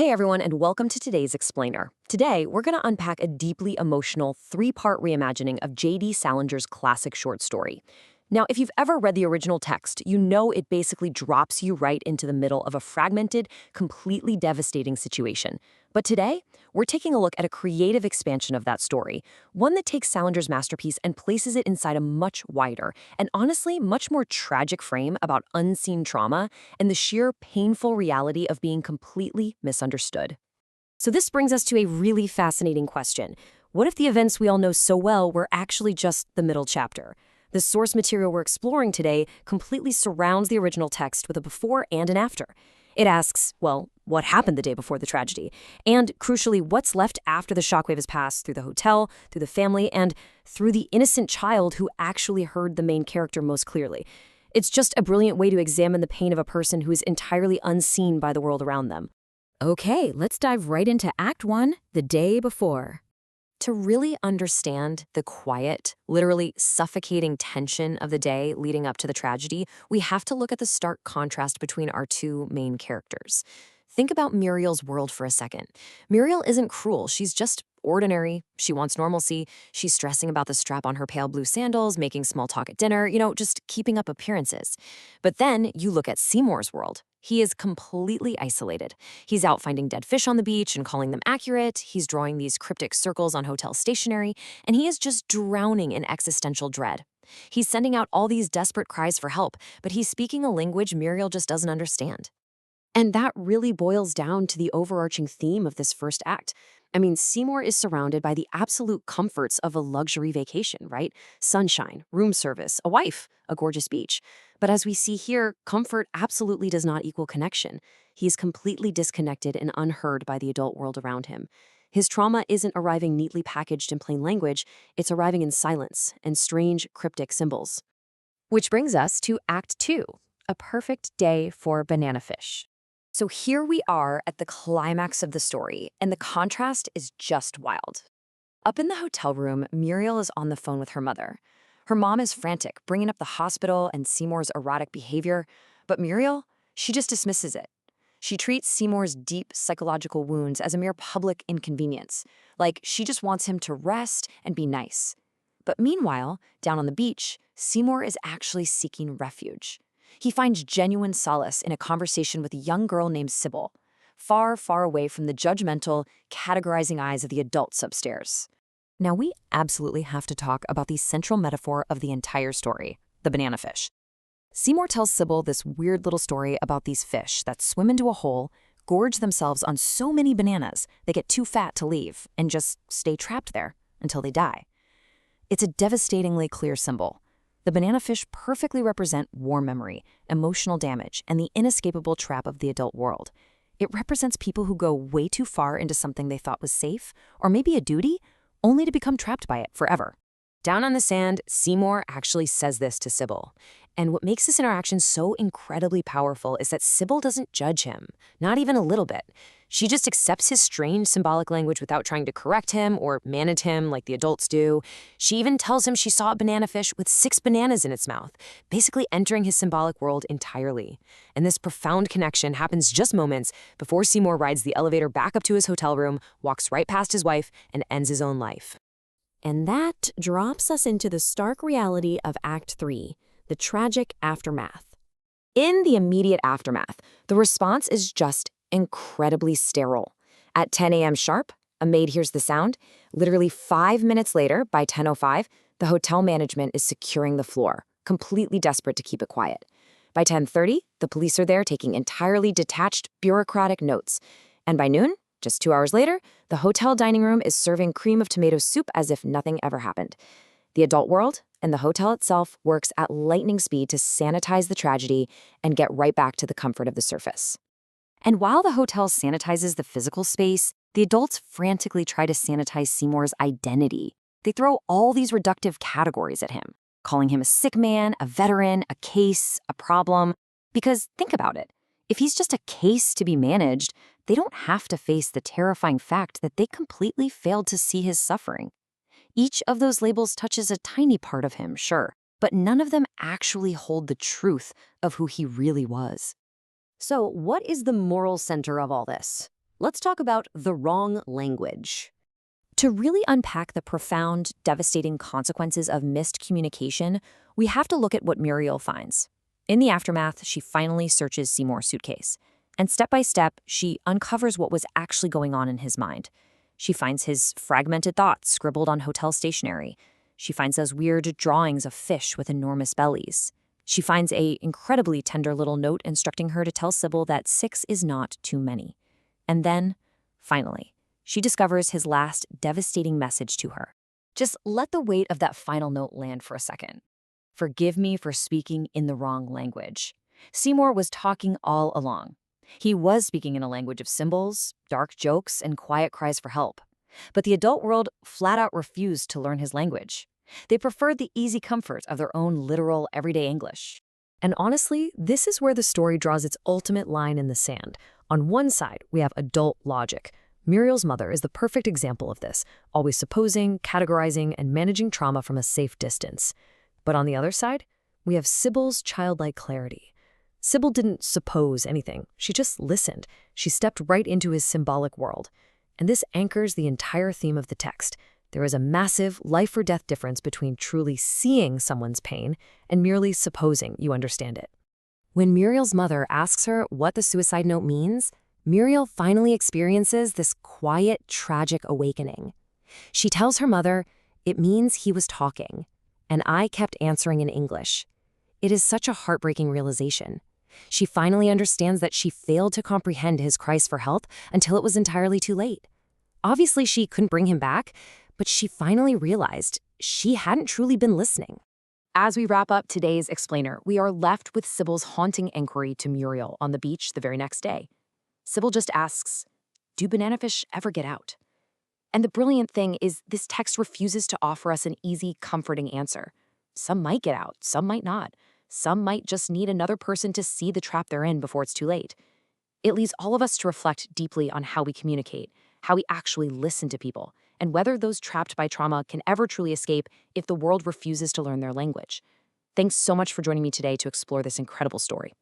Hey everyone, and welcome to today's Explainer. Today, we're going to unpack a deeply emotional three-part reimagining of J.D. Salinger's classic short story. Now, if you've ever read the original text, you know it basically drops you right into the middle of a fragmented, completely devastating situation. But today, we're taking a look at a creative expansion of that story, one that takes Salinger's masterpiece and places it inside a much wider, and honestly, much more tragic frame about unseen trauma and the sheer painful reality of being completely misunderstood. So this brings us to a really fascinating question. What if the events we all know so well were actually just the middle chapter? The source material we're exploring today completely surrounds the original text with a before and an after. It asks, well, what happened the day before the tragedy? And crucially, what's left after the shockwave has passed through the hotel, through the family, and through the innocent child who actually heard the main character most clearly? It's just a brilliant way to examine the pain of a person who is entirely unseen by the world around them. Okay, let's dive right into Act 1, the day before. To really understand the quiet, literally suffocating tension of the day leading up to the tragedy, we have to look at the stark contrast between our two main characters. Think about Muriel's world for a second. Muriel isn't cruel, she's just ordinary. She wants normalcy. She's stressing about the strap on her pale blue sandals, making small talk at dinner, just keeping up appearances. But then you look at Seymour's world. He is completely isolated. He's out finding dead fish on the beach and calling them accurate. He's drawing these cryptic circles on hotel stationery, and he is just drowning in existential dread. He's sending out all these desperate cries for help, but he's speaking a language Muriel just doesn't understand. And that really boils down to the overarching theme of this first act. I mean, Seymour is surrounded by the absolute comforts of a luxury vacation, right? Sunshine, room service, a wife, a gorgeous beach. But as we see here, comfort absolutely does not equal connection. He is completely disconnected and unheard by the adult world around him. His trauma isn't arriving neatly packaged in plain language, it's arriving in silence and strange, cryptic symbols. Which brings us to Act 2, a perfect day for Bananafish. So here we are at the climax of the story, and the contrast is just wild. Up in the hotel room, Muriel is on the phone with her mother. Her mom is frantic, bringing up the hospital and Seymour's erratic behavior, but Muriel, she just dismisses it. She treats Seymour's deep psychological wounds as a mere public inconvenience, like she just wants him to rest and be nice. But meanwhile, down on the beach, Seymour is actually seeking refuge. He finds genuine solace in a conversation with a young girl named Sybil, far, far away from the judgmental, categorizing eyes of the adults upstairs. Now, we absolutely have to talk about the central metaphor of the entire story, the banana fish. Seymour tells Sybil this weird little story about these fish that swim into a hole, gorge themselves on so many bananas they get too fat to leave, and just stay trapped there until they die. It's a devastatingly clear symbol. The banana fish perfectly represent war memory, emotional damage, and the inescapable trap of the adult world. It represents people who go way too far into something they thought was safe, or maybe a duty, only to become trapped by it forever. Down on the sand, Seymour actually says this to Sybil. And what makes this interaction so incredibly powerful is that Sybil doesn't judge him, not even a little bit. She just accepts his strange symbolic language without trying to correct him or manage him like the adults do. She even tells him she saw a banana fish with 6 bananas in its mouth, basically entering his symbolic world entirely. And this profound connection happens just moments before Seymour rides the elevator back up to his hotel room, walks right past his wife, and ends his own life. And that drops us into the stark reality of Act 3, the tragic aftermath. In the immediate aftermath, the response is just incredibly sterile. At 10 a.m. sharp, a maid hears the sound. Literally 5 minutes later, by 10:05, the hotel management is securing the floor, completely desperate to keep it quiet. By 10:30, the police are there taking entirely detached, bureaucratic notes. And by noon, just 2 hours later, the hotel dining room is serving cream of tomato soup as if nothing ever happened. The adult world and the hotel itself works at lightning speed to sanitize the tragedy and get right back to the comfort of the surface. And while the hotel sanitizes the physical space, the adults frantically try to sanitize Seymour's identity. They throw all these reductive categories at him, calling him a sick man, a veteran, a case, a problem. Because think about it. If he's just a case to be managed, they don't have to face the terrifying fact that they completely failed to see his suffering. Each of those labels touches a tiny part of him, sure, but none of them actually hold the truth of who he really was. So what is the moral center of all this? let's talk about the wrong language. To really unpack the profound, devastating consequences of missed communication, we have to look at what Muriel finds. In the aftermath, she finally searches Seymour's suitcase. And step by step, she uncovers what was actually going on in his mind. She finds his fragmented thoughts scribbled on hotel stationery. She finds those weird drawings of fish with enormous bellies. She finds a incredibly tender little note instructing her to tell Sybil that 6 is not too many. And then, finally, she discovers his last devastating message to her. Just let the weight of that final note land for a second. Forgive me for speaking in the wrong language. Seymour was talking all along. He was speaking in a language of symbols, dark jokes, and quiet cries for help. But the adult world flat out refused to learn his language. They preferred the easy comfort of their own literal, everyday English. And honestly, this is where the story draws its ultimate line in the sand. On one side, we have adult logic. Muriel's mother is the perfect example of this, always supposing, categorizing, and managing trauma from a safe distance. But on the other side, we have Sybil's childlike clarity. Sybil didn't suppose anything. She just listened. She stepped right into his symbolic world. And this anchors the entire theme of the text. There is a massive life-or-death difference between truly seeing someone's pain and merely supposing you understand it. When Muriel's mother asks her what the suicide note means, Muriel finally experiences this quiet, tragic awakening. She tells her mother, "It means he was talking, and I kept answering in English." It is such a heartbreaking realization. She finally understands that she failed to comprehend his cries for help until it was entirely too late. Obviously, she couldn't bring him back, but she finally realized she hadn't truly been listening. As we wrap up today's explainer, we are left with Sybil's haunting inquiry to Muriel on the beach the very next day. Sybil just asks, "Do bananafish ever get out?" And the brilliant thing is this text refuses to offer us an easy, comforting answer. Some might get out, some might not. Some might just need another person to see the trap they're in before it's too late. It leaves all of us to reflect deeply on how we communicate, how we actually listen to people, and whether those trapped by trauma can ever truly escape if the world refuses to learn their language. Thanks so much for joining me today to explore this incredible story.